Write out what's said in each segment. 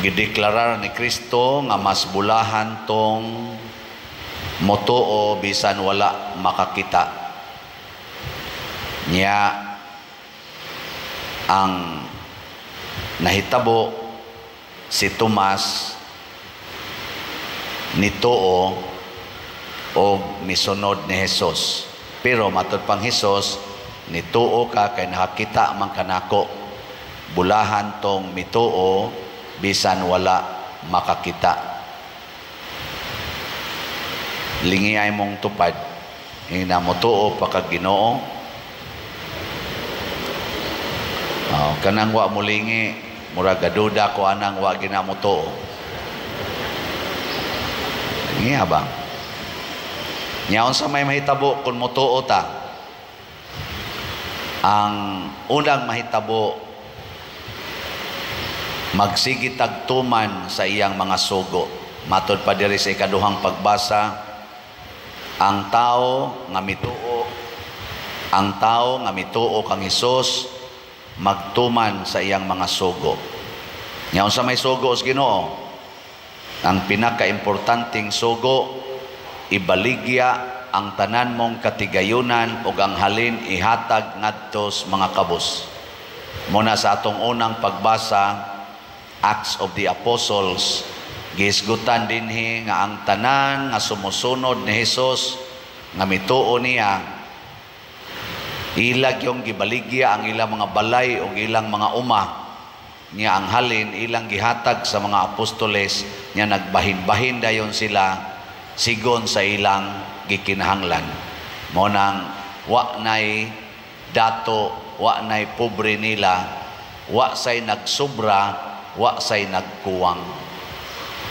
gideklarar ni Kristo nga mas bulahan tong motuo bisan wala makakita niya. Ang nahitabo si Tomas nituo o misunod ni Jesus, pero matud pang Jesus, nituo ka kay nakakita man kanako. Bulahan tong mituo bisan wala makakita. Lingi ay mong tupad ina motuo pa kag Ginoo. Kanang wa mulingi murag gaduda ko anang wa ginamutuo. Lingi abang nyaon sa may mahitabo kung mutuo ta. Ang unang mahitabo, magsigi tagtuman sa iyang mga sugo. Matod pa diri sa ikaduhang pagbasa, ang tao nga mituo kang Hesus magtuman sa iyang mga sugo. Nyaon sa may sugo os Ginoo, ang pinaka-importanting sugo, ibaligya ang tanan mong katigayunan ug ang halin ihatag ngadto sa mga kabus. Muna sa atong unang pagbasa, Acts of the Apostles, gisgutan dinhi nga ang tanan nga sumusunod ni Hesus nga mituo niya, ilag yung gibaligya ang ilang mga balay o ilang mga niya ang halin ilang gihatag sa mga apostoles niya. Nagbahin-bahin dayon sila sigon sa ilang gikinahanglan. Mo nang wa nay dato, wa nay pobre nila, wa say nagsobra, wa say nagkuwang.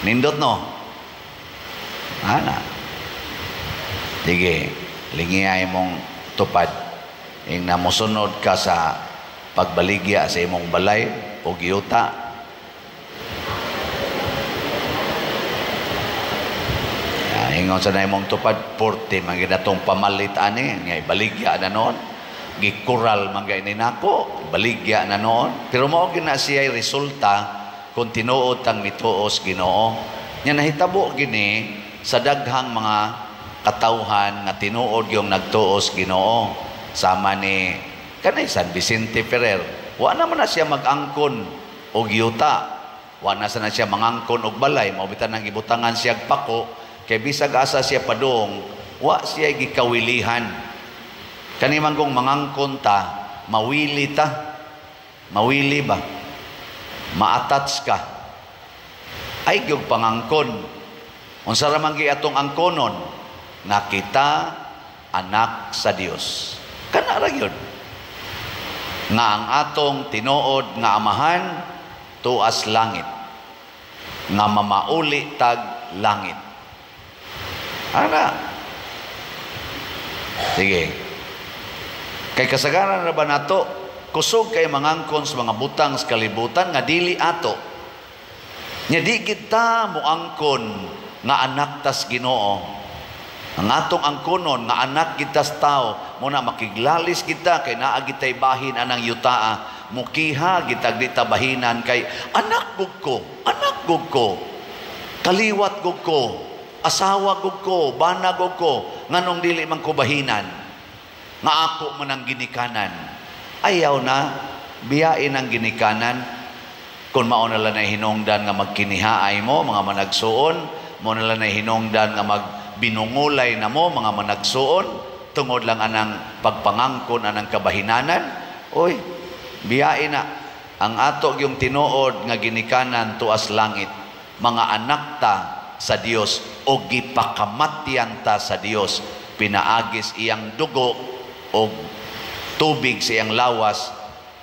Nindot no? Ana. Sige, lingiay mong tupad. Ing namusunod ka sa pagbaligya sa imong balay o giyuta. Ingon sa na imong tupad, 40 manginatong pamalit ani, nga ibaligya na noon. Gikural man gayni nako, ibaligya na noon. Pero mao gina siya resulta kung tinuod tang mituos Ginoo. Nya nahitabo gini sa daghang mga katawhan nga tinuod yung nagtuos Ginoo. Sama ni kanay San Vicente Ferrer, wa naman na siya mag-angkon og yuta, wa na sana siya mangangkon og balay, maubitan nang gibutangan siya pako, kay bisag asa siya padung, wa siya gikawilihan. Kani manggong mangangkon ta, mawili ta, mawili ba, ma-attach ka, ay gyud pangangkon. Unsa ra man gi atong angkonon, nga kita anak sa Dios. Kana ra gyud nga ang atong tinuod nga amahan tuas langit, nga mamauli tag langit. Ana. Sige. Kay kasagaran ra ba nato kusog kay mangangkon sa mga butang sa kalibutan nga dili ato. Nya di kita moangkon nga anak tas Ginoo. Ang atong angkonon nga anak kita sa tao, muna makiglalis kita kay naa gitay bahin anang yutaa, mukiha gitag dita bahinan kay anak gud ko, kaliwat gud ko, asawa gud ko, bana gud ko, nganong dili man ko bahinan, nga ako man ang ginikanan. Ayaw na, biyain ang ginikanan, kung mao na lang na hinungdan nga magkinihaay mo, mga managsuon, mo na lang na hinungdan nga binungulay na mo mga managsuon tungod lang anang pagpangangkon anang kabahinanan. Oy, biyain na ang ato yung tinuod nga ginikanan tuas langit, mga anak ta sa Dios o gipakamatyan ta sa Dios, pinaagis iyang dugo o tubig sa iyang lawas,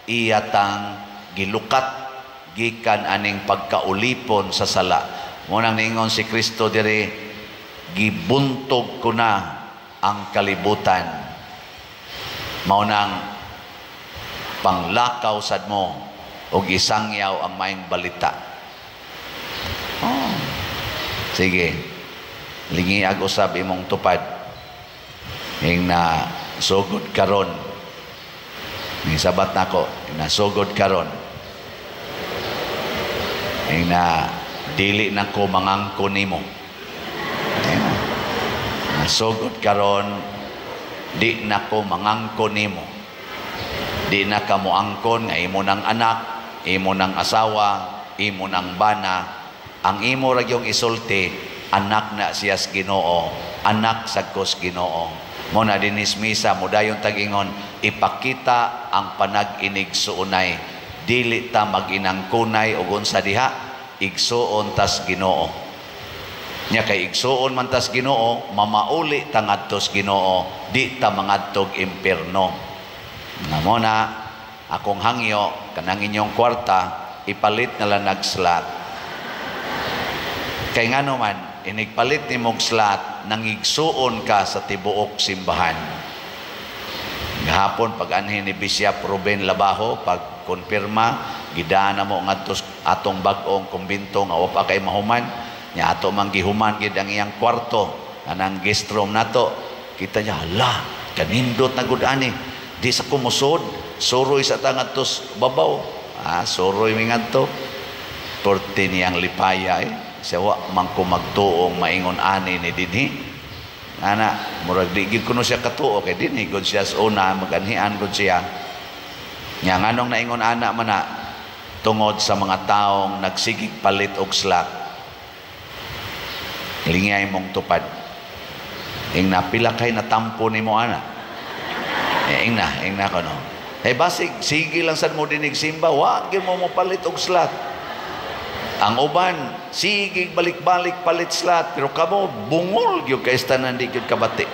iyatang gilukat gikan aning pagkaulipon sa sala. Munang ningon si Kristo dire, gibuntog ko na ang kalibutan, mao nang panglakaw sad mo o gisangyaw ang maayong balita. Sige, lingi ag usab imong tupad ing na sugod karon, ning sabat nako na sugod karon. na dili na ko mangangkon nimo. Nasugod karon, di na ko mangangkon nimo. Di na ka mo angkon nga imo ng anak, imo ng asawa, imo ng bana. Ang imo ra gyung isulti, anak na siya sa Ginoo, anak sa kos Ginoo. Mo na dinis misa mo dayon tagingon, ipakita ang panag-inig suunay, dili ta maginangkunay ug unsa diha, igsuon tas Ginoo. Nya kay igsuon man tas Ginoo, mamauli ta ngadtos Ginoo, di ta mangadtog impierno. Namo na akong hangyo kanang inyong kwarta ipalit na lang nag-slot. Kay ngano man inigpalit ni mog slot nang igsuon ka sa tibuok simbahan. Gahapon pag anhin ni Bishop Ruben Labaho pag konfirma gidaan na mo ngadto atong bag-ong kumbinto nga wa pa kay mahuman nya ato man gihuman gid ang iyang kwarto anang guest room nato. Kita niya hala kanindot na gud ani. Di sa kumusod, suroy sa tangatos babaw. Suroy mi ngadto. Porte niyang lipaya siya wa man ko magtuong maingon ani ni dinhi. Ana, murag di gid kuno siya katuo kay dinhi gud siya sa una maganhian gud siya. Nya nganong naingon ana man na tungod sa mga taong nagsigig palit og slot. Lingay mong tupad. Ing napila kay natampo nimo ana. Ing na ko no. Basig sige lang sad mo dinig simba, wa gyud mo palit og slot. Ang uban sige balik-balik palit slot pero kamo bungol gyud kay tanan di gyud kabati.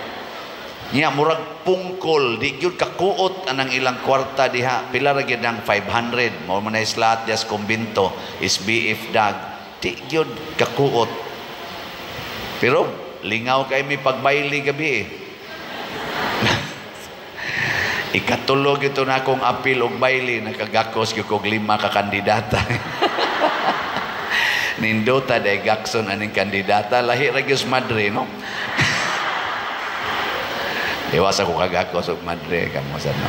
Nya murag pungkol di gyud kakuot anang ilang kwarta diha. Pila ra gyud ang 500 mo man slot jas kumbinto is BF dag. Di gyud kakuot. Pero lingaw kay mi pagbayli gabi Ikatulog ito na akong apil og bayli, nakagakos yung kong 5 ka kandidata. Nindota day gakson aning kandidata, lahi Regius Madre, no? Iwas ako kagakos og Madre, kamusta no?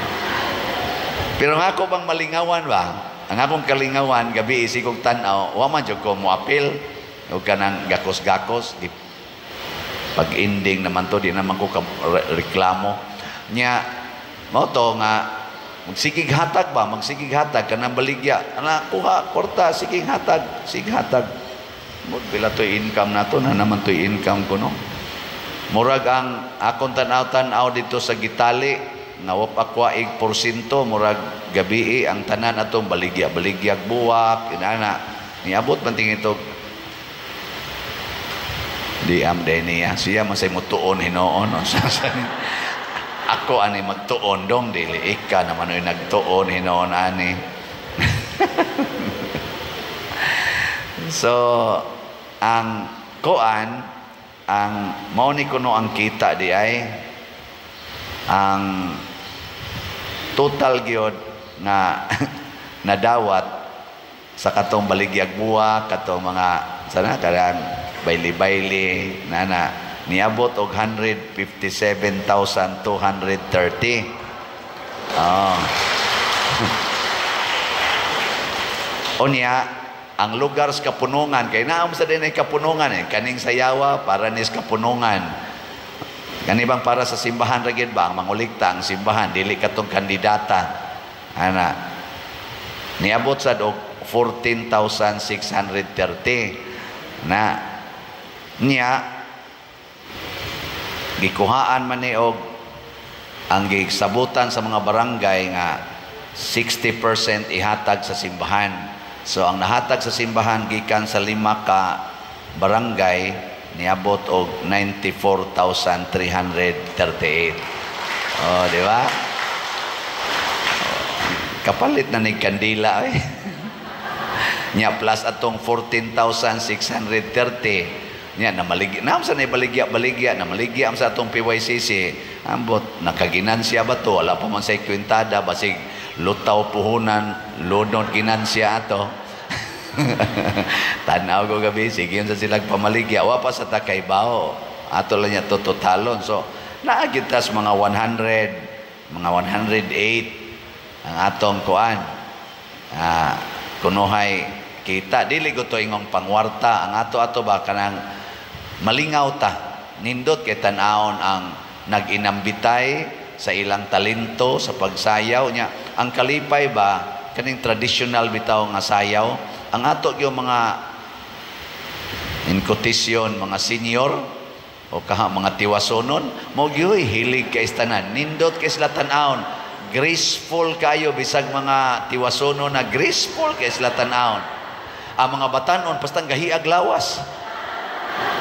Pero nga ako bang malingawan ba? Ang akong kalingawan, gabi isi kong tanaw, waman dyan ko mo apil, o kanang gakos-gakos, pag-ending naman to, di naman ko reklamo. Nya, mo to nga magsigig hatag ba, magsigig hatag kanang baligya ana kuha kwarta sigig hatag mo bila to income nato na naman to income ko no. Murag ang akong tanaw-tanaw dito sa Gitali nga wa pa kwaig porsyento, murag gabi ang tanan atong baligya buwak inana niabot man tingin ito di amday niya siya masay mutuon hinoon no? Ako ani magtuon dong dili ika naman oy nagtuon hinoon ani. So ang koan ang mao ni kuno ang kita di ay ang total gyud na nadawat sa katong baligyag buwa katong mga sana karang bayli-bayli nana niabot og 157,230. Unya ang lugar sa Kapunungan kay naam sa din ay Kapunungan kaning sayawa para nis Kapunungan kani bang para sa simbahan ra gyud ba ang manguligta ang simbahan dili katong kandidata ana niabot sad og 14,630 na niya gikuhaan man ni og ang gisabutan sa mga barangay nga 60% ihatag sa simbahan. So ang nahatag sa simbahan gikan sa 5 ka barangay niabot og 94,338. Oh, di ba? Kapalit na ni kandila eh. Nya plus atong 14,630. Nya na maligya nam sa baligya na maligya am sa atong PYCC ambot nakaginansya ba to wala pa man say kwintada basig lutaw puhunan lunod ginansya ato. Tanaw ko gabi sige sa silang pamaligya wa pa sa takay bao ato lang niya to totalon. So naagitas mga 100 mga 108 ang atong kuan kunuhay nakita. Dili ko to ingong pangwarta. Ang ato ba kanang malingaw ta. Nindot kay tan-awon ang nag-inambitay sa ilang talento sa pagsayaw niya. Ang kalipay ba kaning traditional bitaw nga sayaw. Ang ato yung mga in quotation, mga senior o mga tiwasonon mo gyoy hilig kay tanan. Nindot kay sila tan-awon. Graceful kayo bisag mga tiwasonon na graceful kay sila tan-awon. Ang mga batanon pastang gahiag lawas.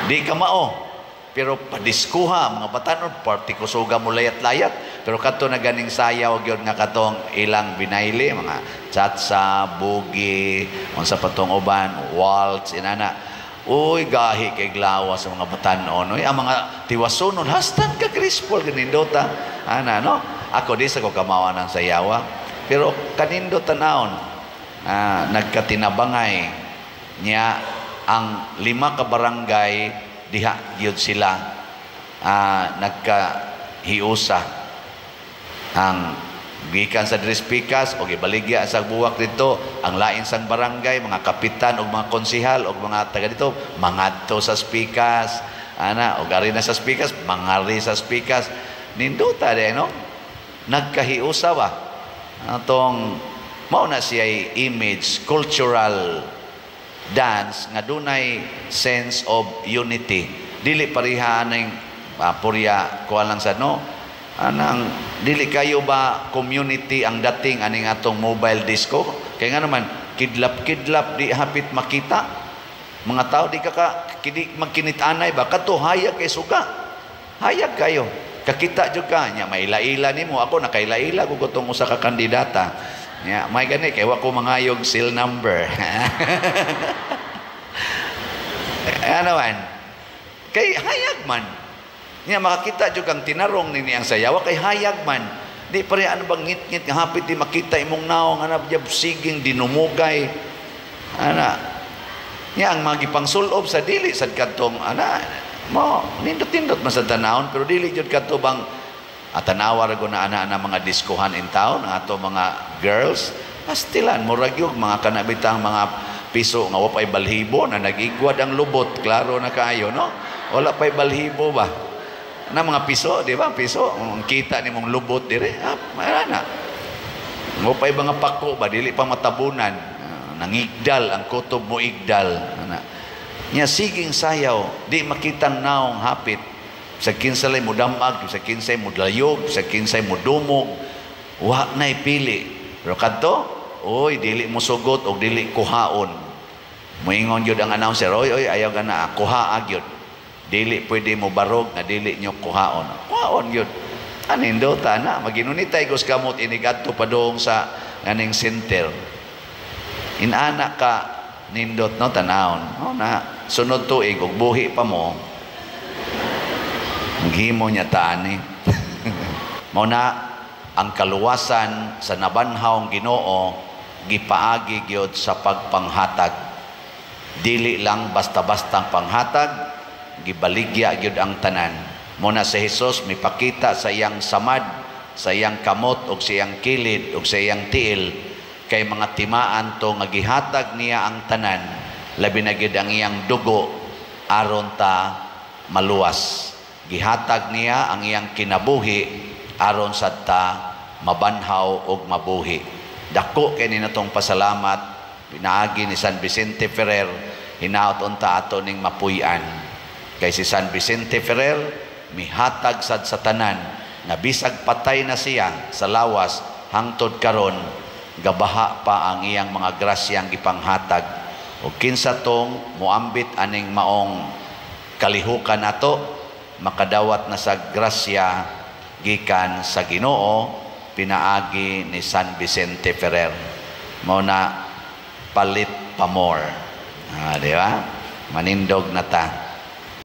Di ka mao. Pero padiskuha mga batanon party kusuga mo layat-layat. Pero kadto na ganing sayaw gyud nga katong ilang binayli mga chatsa, boogie, unsa patong uban, waltz inana. Uy, gahi kay glawas sa mga batanon. Uy, ang mga tiwasonon hastan ka graceful ganindota. Ana no? Ako di sa ko kamawa ng sayawa. Pero kanindo tanawon nagkatinabangay niya ang 5 ka barangay diha gyud sila nagkahiusa ang gikan sa Drispikas o gibaligya sa buwak dito ang lain sang barangay mga kapitan o mga konsihal o mga taga dito mangadto sa Spikas ana o gari na sa Spikas mangari sa Spikas ninduta de no nagkahiusa ba atong mao na siya image cultural dance nga dunay sense of unity dili pareha ning purya kuha lang sa no anang dili kayo ba community ang dating aning atong mobile disco kay nga naman kidlap di hapit makita mga tao di magkinitanay ba kadto hayag kay suga hayag kayo kakita jud ka nya maila-ila nimo ako nakaila-ila ko gutong usa ka kandidata nya may gani kay wa ko mangayog seal number ano man kay hayag man nya makakita jud kang tinarong nini ang sayawa kay hayag man di pare ano bang ngit-ngit nga hapit di makita imong naong ana jab siging dinumugay ana nya ang magipangsulob sa dili sad kadtong ana mo nindot-nindot man sa tanawon pero dili jud kadto bang atanawa ra na ana mga diskuhan in town ang ato mga girls pastilan murag yung mga kanabitang mga piso nga wa pay balhibo na nagigwad ang lubot klaro na kaayo no wala pay balhibo ba na mga piso di ba piso kita nimong lubot dire na mo pay mga pako ba dili pa matabunan nangigdal ang kutob mo igdal ana nya siging sayaw di makitang naong hapit sa kinsalay mo damag sa kinsay mo layog sa kinsay mo dumog wa nay pili pero kadto oy dili mo sugot og dili kuhaon moingon gyud ang announcer oy ayaw gana kuhaa gyud dili pwede mo barog nga dili nyo kuhaon gyud anindota na maginunitay gos kamot ini kadto padong sa nganing center inana ka nindot no tanawon no na sunod tuig og buhi pa mo nghimo niya taani mao na ang kaluwasan sa nabanhawng Ginoo gipaagi gyud sa pagpanghatag dili lang basta-bastang panghatag gibaligya gyud ang tanan mo na si Hesus mipakita sa iyang samad sa iyang kamot ug sa iyang kilid ug sa iyang tiil kay mga timaan to nga gihatag niya ang tanan labi na gyud ang iyang dugo aron ta maluwas gihatag niya ang iyang kinabuhi aron sa ta mabanhaw og mabuhi dako kay ni natong pasalamat pinaagi ni San Vicente Ferrer hinaot unta ato ning mapuy-an kay si San Vicente Ferrer mihatag sad sa tanan nga bisag patay na siya sa lawas hangtod karon gabaha pa ang iyang mga grasyang gipanghatag o kinsa tong muambit aning maong kalihukan nato makadawat na sa grasya gikan sa Ginoo pinaagi ni San Vicente Ferrer mao na palit pa more di ba manindog na ta